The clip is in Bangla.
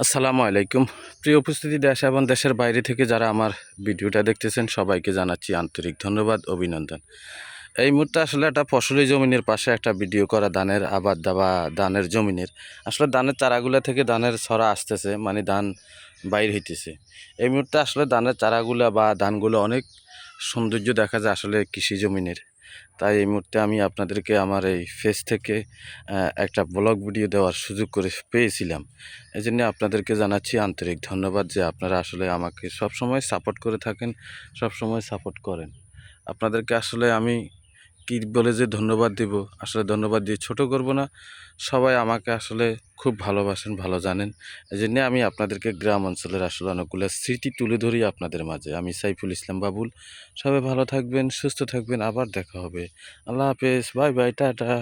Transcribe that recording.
আসসালামু আলাইকুম। প্রিয় উপস্থিতি, দেশ এবং দেশের বাইরে থেকে যারা আমার ভিডিওটা দেখতেছেন সবাইকে জানাচ্ছি আন্তরিক ধন্যবাদ, অভিনন্দন। এই মুহূর্তে আসলে একটা ফসলি জমিনের পাশে একটা ভিডিও করা, ধানের আবাদ বা ধানের জমিনের। আসলে ধানের চারাগুলা থেকে ধানের ছড়া আসতেছে, মানে ধান বাইর হইতেছে। এই মুহূর্তে আসলে ধানের চারাগুলা বা ধানগুলো অনেক সৌন্দর্য দেখা যায় আসলে কৃষি জমিনের। তাই এই মুহূর্তে আমি আপনাদেরকে আমার এই ফেস থেকে একটা ব্লগ ভিডিও দেওয়ার সুযোগ করে পেয়েছিলাম। এই জন্য আপনাদেরকে জানাচ্ছি আন্তরিক ধন্যবাদ যে আপনারা আসলে আমাকে সবসময় সাপোর্ট করে থাকেন, সবসময় সাপোর্ট করেন। আপনাদেরকে আসলে আমি কী বলে যে ধন্যবাদ দিব, আসলে ধন্যবাদ দিয়ে ছোট করব না। সবাই আমাকে আসলে খুব ভালোবাসেন, ভালো জানেন। এই জন্যে আমি আপনাদেরকে গ্রাম অঞ্চলের আসলে অনেকগুলো স্মৃতি তুলে ধরি আপনাদের মাঝে। আমি সাইফুল ইসলাম বাবুল। সবাই ভালো থাকবেন, সুস্থ থাকবেন, আবার দেখা হবে। আল্লাহ হাফেজ, বাই বাই, টাটা।